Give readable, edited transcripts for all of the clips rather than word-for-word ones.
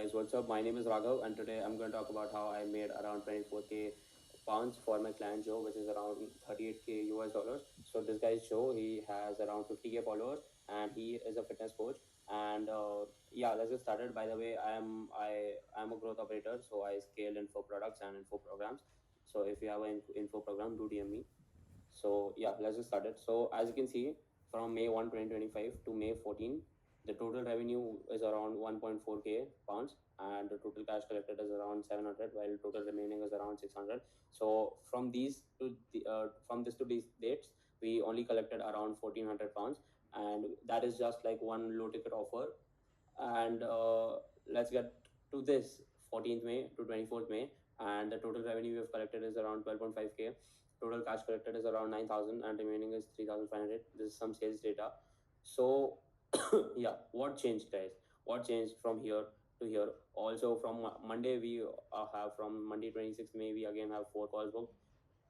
guys, what's up? My name is Raghav, and today I'm going to talk about how I made around 24k pounds for my client Joe, which is around 38k US dollars. So this guy's Joe, he has around 50k followers, and he is a fitness coach. And yeah, let's get started. By the way, I am a growth operator, so I scale info products and info programs. So if you have an info program, do DM me. So yeah, let's get started. So as you can see, from May 1, 2025 to May 14, the total revenue is around 1.4k pounds, and the total cash collected is around 700, while total remaining is around 600. So from this to these dates, we only collected around 1400 pounds, and that is just like one low ticket offer. And let's get to this 14th May to 24th May, and the total revenue we have collected is around 12.5k. Total cash collected is around 9,000, and remaining is 3,500. This is some sales data. So yeah, what changed, guys? What changed from here to here? Also from Monday, we have from Monday 26th May, we again have 4 calls booked.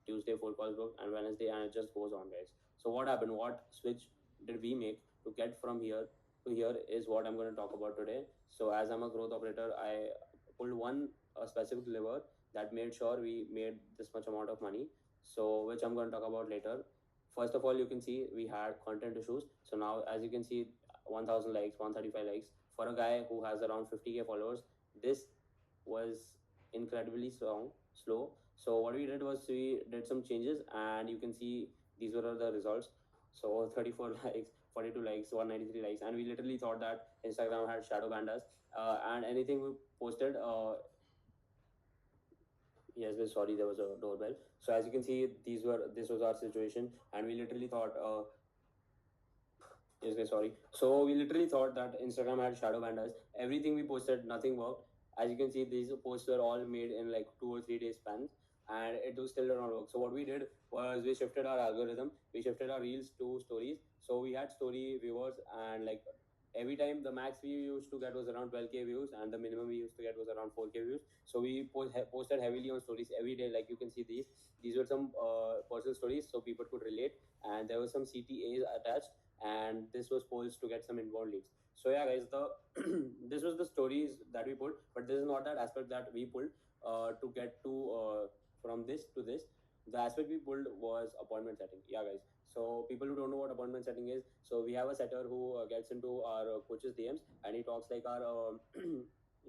Tuesday 4 calls booked, and Wednesday, and it just goes on, guys. So what happened? What switch did we make to get from here to here is what I'm going to talk about today. So as I'm a growth operator, I pulled one specific lever that made sure we made this much amount of money. So which I'm going to talk about later. First of all, you can see we had content issues. So now, as you can see, 1,000 likes, 135 likes for a guy who has around 50k followers. This was incredibly slow. So what we did was we did some changes, and you can see these were the results. So 34 likes, 42 likes, 193 likes, and we literally thought that Instagram had shadow banned us, and anything we posted. Yes, sorry, there was a doorbell. So as you can see, this was our situation, and we literally thought. Yes, guys, sorry. So we literally thought that Instagram had shadow banned us. Everything we posted, nothing worked. As you can see, these posts were all made in like 2 or 3 days spans, and it was still not work. So what we did was we shifted our algorithm. We shifted our reels to stories. So we had story viewers, and like every time the max we used to get was around 12k views, and the minimum we used to get was around 4k views. So we posted heavily on stories every day. Like you can see these were some personal stories, so people could relate, and there was some CTAs attached, and this was polls to get some inbound leads. So yeah, guys, the this was the stories that we pulled, but this is not that aspect that we pulled to get to from this to this. The aspect we pulled was appointment setting. Yeah, guys. So people who don't know what appointment setting is, so we have a setter who gets into our coach's DMs, and he talks like our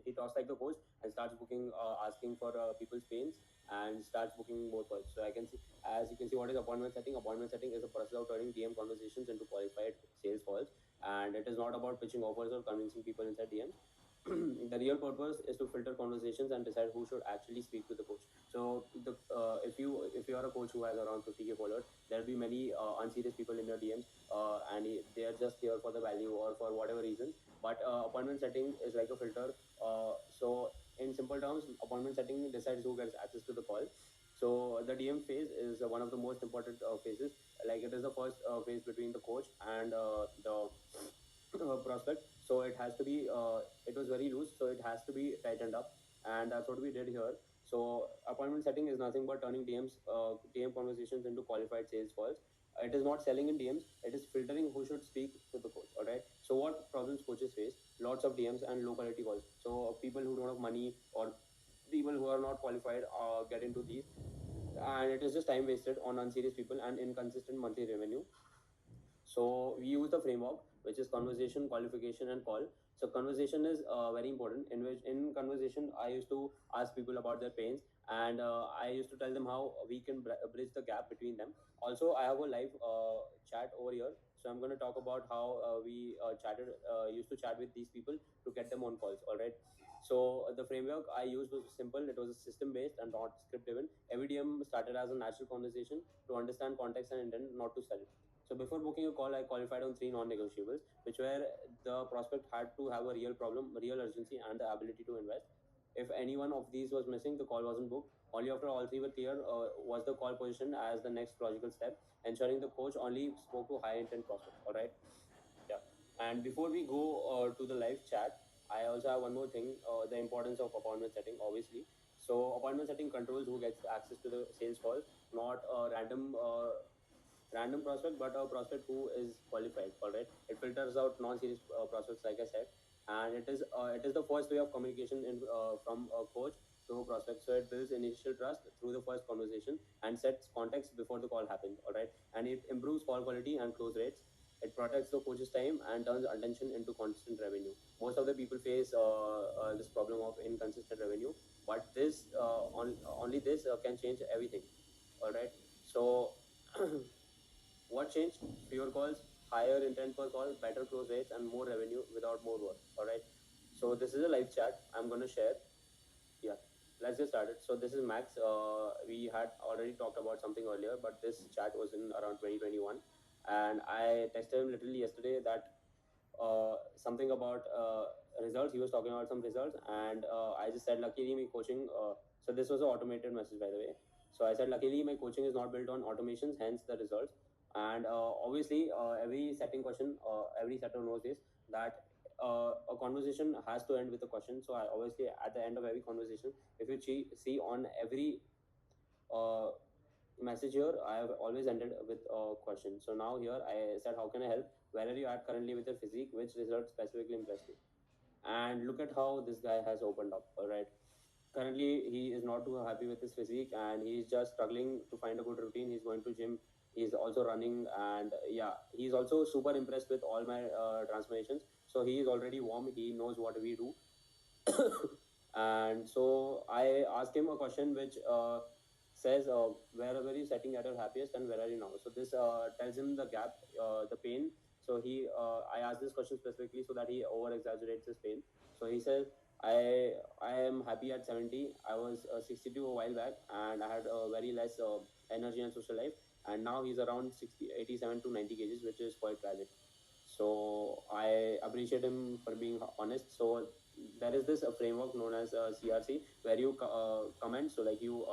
he talks like the coach, and starts booking, asking for people's pains, and starts booking more calls. So I can see, as you can see, what is appointment setting? Appointment setting is a process of turning DM conversations into qualified sales calls, and it is not about pitching offers or convincing people inside DMs. The real purpose is to filter conversations and decide who should actually speak to the coach. So if you are a coach who has around 50k followers, there will be many unserious people in your DMs, and they are just here for the value or for whatever reason. But appointment setting is like a filter. So in simple terms, appointment setting decides who gets access to the call. So the DM phase is one of the most important phases. Like it is the first phase between the coach and the prospect. So it has to be it was very loose, so it has to be tightened up, and that's what we did here. So appointment setting is nothing but turning DM conversations into qualified sales calls. It is not selling in DMs, it is filtering who should speak to the coach. All right, so what problems coaches face? Lots of DMs and low quality calls. So people who don't have money, or people who are not qualified, get into these, and it is just time wasted on unserious people and inconsistent monthly revenue. So we use the framework, which is conversation, qualification, and call. So conversation is very important. In which in conversation, I used to ask people about their pains, and I used to tell them how we can bridge the gap between them. Also, I have a live chat over here, so I'm going to talk about how we used to chat with these people to get them on calls. All right. So the framework I used was simple. It was system based and not script driven. Every DM started as a natural conversation to understand context and intent, not to sell. So before booking a call, I qualified on three non-negotiables, which were the prospect had to have a real problem, real urgency, and the ability to invest. If any one of these was missing, the call wasn't booked. Only after all three were clear was the call positioned as the next logical step, ensuring the coach only spoke to high intent prospects. All right. Yeah. And before we go to the live chat, I also have one more thing: the importance of appointment setting, obviously. So appointment setting controls who gets access to the sales call, not a random prospect, but a prospect who is qualified. All right, it filters out non-serious prospects, like I said. and it is the first way of communication from a coach to a prospect. So it builds initial trust through the first conversation and sets context before the call happens. All right, and it improves call quality and close rates. It protects the coach's time and turns attention into constant revenue. Most of the people face this problem of inconsistent revenue, but only this can change everything. All right, so what changed? Fewer calls, higher intent per call, better close rates, and more revenue without more work. All right. So this is a live chat I'm gonna share. Yeah, let's get started. So this is Max. We had already talked about something earlier, but this chat was in around 2021, and I texted him literally yesterday that something about results. He was talking about some results, and I just said, luckily, my coaching. So this was an automated message, by the way. So I said, luckily, my coaching is not built on automations, hence the results. And obviously, every setter knows this that a conversation has to end with a question. So I obviously at the end of every conversation, if you see on every uh, message here, I have always ended with a question. So now here I said, how can I help? Where are you at currently with your physique? Which result specifically impressed you? And look at how this guy has opened up. All right. Currently, he is not too happy with his physique, and he's just struggling to find a good routine. He's going to gym. He's also running, and yeah, he's also super impressed with all my transformations. So he is already warm. He knows what we do. And so I asked him a question which says, where are you setting at your happiest and where are you now? So this tells him the gap, the pain. So I asked this question specifically so that he over exaggerates his pain. So he says, I am happy at 70. I was 62 a while back, and I had very less energy and social life. And now he's around 87 to 90 kgs, which is quite tragic. So I appreciate him for being honest. So there is this framework known as CRC, where you comment. So like you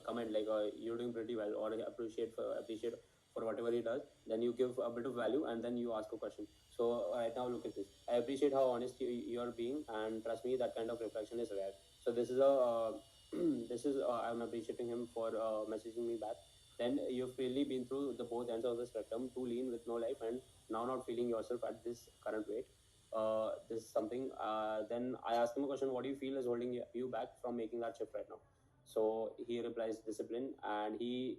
comment like you're doing pretty well, or appreciate for whatever he does. Then you give a bit of value, and then you ask a question. So right now, look at this. I appreciate how honest you're being, and trust me, that kind of reflection is rare. So this is a this is I'm appreciating him for messaging me back. Then you've really been through the both ends of the spectrum, too lean with no life, and now not feeling yourself at this current weight. This is something. Then I asked him a question: what do you feel is holding you back from making that shift right now? So he replies discipline, and he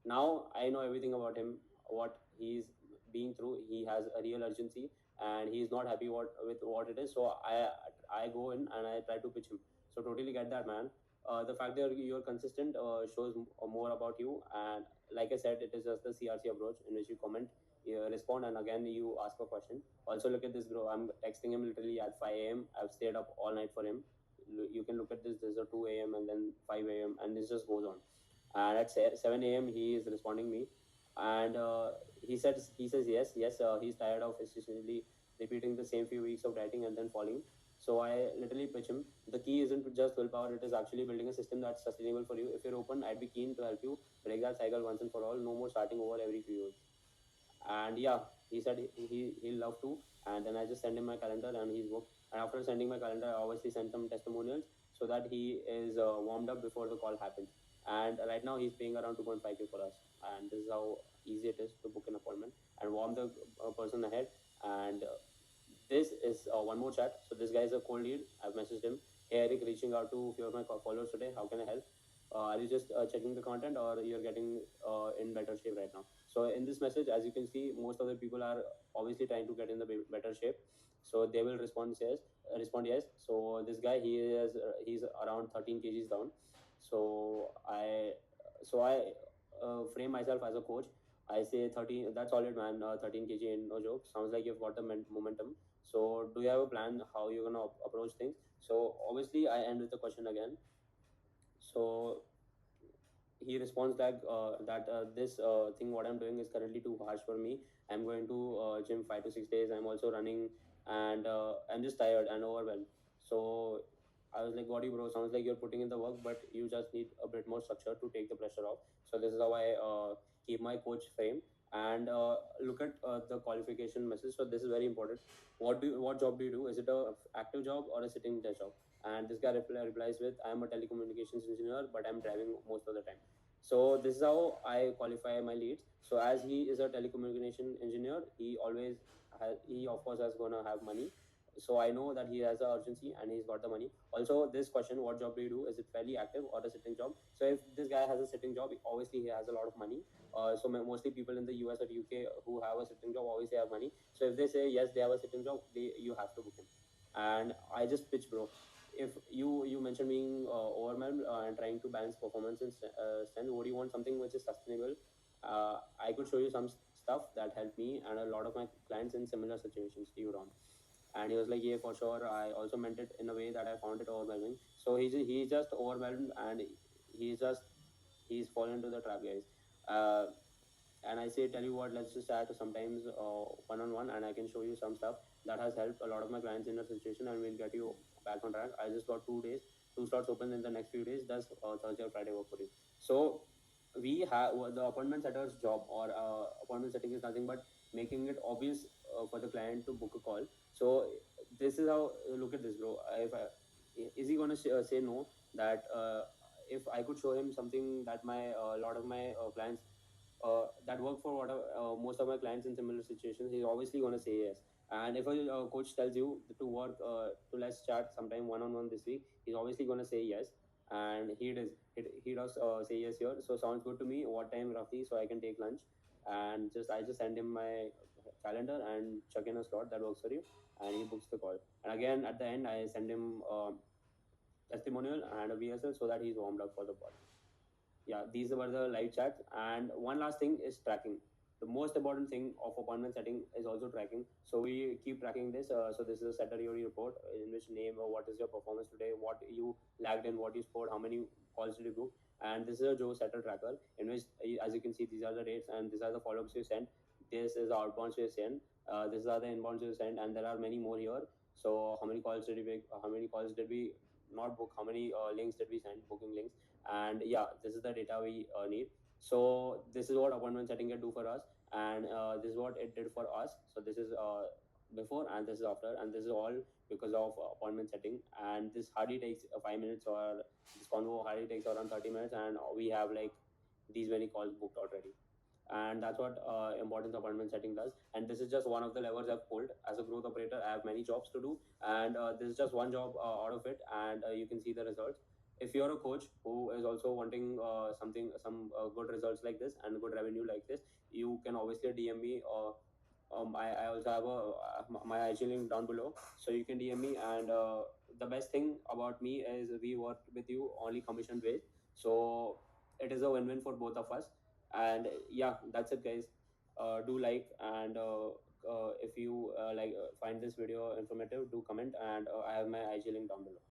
now I know everything about him, what he's being through. He has a real urgency, and he's not happy with what it is. So I go in and I try to pitch him. So totally get that, man. The fact that you're consistent shows more about you. And like I said, it is just the CRC approach in which you comment, you respond, and again you ask a question. Also, look at this, bro. I'm texting him literally at 5 a.m. I've stayed up all night for him. You can look at this. There's a 2 a.m. and then 5 a.m. and this just goes on. And at 7 a.m. he is responding me, and he says yes, yes. He's tired of essentially repeating the same few weeks of dieting and then falling. So I literally pitch him. The key isn't just willpower; it is actually building a system that's sustainable for you. If you're open, I'd be keen to help you break that cycle once and for all. No more starting over every few years. And yeah, he said he'll love to. And then I just send him my calendar and he's booked. And after sending my calendar, I obviously send some testimonials so that he is warmed up before the call happens. And right now he's paying around 2.5K for us, and this is how easy it is to book an appointment and warm the person ahead. And this is one more chat. So this guy is a cold lead. I've messaged him. Hey Eric, reaching out to a few of my followers today. How can I help? Are you just checking the content, or you're getting in better shape right now? So in this message, as you can see, most of the people are obviously trying to get in the better shape. So they will respond yes. So this guy, he's around 13 kgs down. So I frame myself as a coach. I say 13. That's solid, man. 13 kg in no joke. Sounds like you've got the momentum. So do you have a plan how you're gonna approach things? So obviously I end with the question again. So he responds that this thing what I'm doing is currently too harsh for me. I'm going to gym 5 to 6 days. I'm also running, and I'm just tired and overwhelmed. So I was like, got you, bro. Sounds like you're putting in the work, but you just need a bit more structure to take the pressure off. So this is how I keep my coach frame. And look at the qualification message. So this is very important. What job do you do? Is it a active job or a sitting desk job? And this guy replies with, I am a telecommunications engineer, but I'm driving most of the time. So this is how I qualify my leads. So as he is a telecommunication engineer, he always he of course is gonna have money. So I know that he has a urgency and he's got the money. Also, this question, what job do you do? Is it fairly active or a sitting job? So if this guy has a sitting job, obviously he has a lot of money. So mostly people in the US or UK who have a sitting job obviously have money. So if they say yes, they have a sitting job, they you have to book him. And I just pitch, bro. If you mentioned being overwhelmed and trying to balance performance and strength, would you want something which is sustainable? I could show you some stuff that helped me and a lot of my clients in similar situations to you, Ron. And he was like, yeah, for sure. I also meant it in a way that I found it overwhelming. So he's just overwhelmed, and he's just he's fallen into the trap, guys. uh, and I say, tell you what, let's just chat sometimes one on one, and I can show you some stuff that has helped a lot of my clients in a situation, and we'll get you back on track. I just got 2 days, two slots open in the next few days. Does Thursday or Friday work for you? So we have the appointment setter's job, or appointment setting is nothing but making it obvious for the client to book a call. So this is how, look at this, bro. If I, is he gonna say no? That if I could show him something that my a lot of my clients that work for what most of my clients in similar situations, he's obviously going to say yes. And if a coach tells you to work to let's chat sometime one on one this week, he's obviously going to say yes. And he does say yes here. So sounds good to me. What time roughly so I can take lunch? And I just send him my calendar and check in a slot that works for you, and he books the call. And again at the end I send him testimonial and a VSL so that he's warmed up for the call. Yeah, these were the live chats. And one last thing is tracking. The most important thing of appointment setting is also tracking. So we keep tracking this. So this is a Saturday report in which name or what is your performance today, what you lagged in, what you scored, how many calls did you book. And this is a Joe Setter tracker in which, as you can see, these are the rates and these are the follow-ups you sent. This is the outbounds you send. These are the inbounds you send, and there are many more here. So how many calls did we make? How many calls did we not book? How many links did we send? Booking links. And yeah, this is the data we need. So this is what appointment setting can do for us, and this is what it did for us. So this is before and this is after, and this is all because of appointment setting. And this hardly takes 5 minutes, or this convo hardly takes around 30 minutes, and we have like these many calls booked already. And that's what importance appointment setting does. And this is just one of the levers I've pulled. As a growth operator, I have many jobs to do, and this is just one job out of it, and you can see the results. If you're a coach who is also wanting some good results like this and good revenue like this, you can obviously DM me. I also have my IG link down below, so you can DM me. And the best thing about me is we work with you only commission based, so it is a win-win for both of us. And yeah, that's it, guys. Do like, and if you find this video informative, do comment. And I have my IG link down below.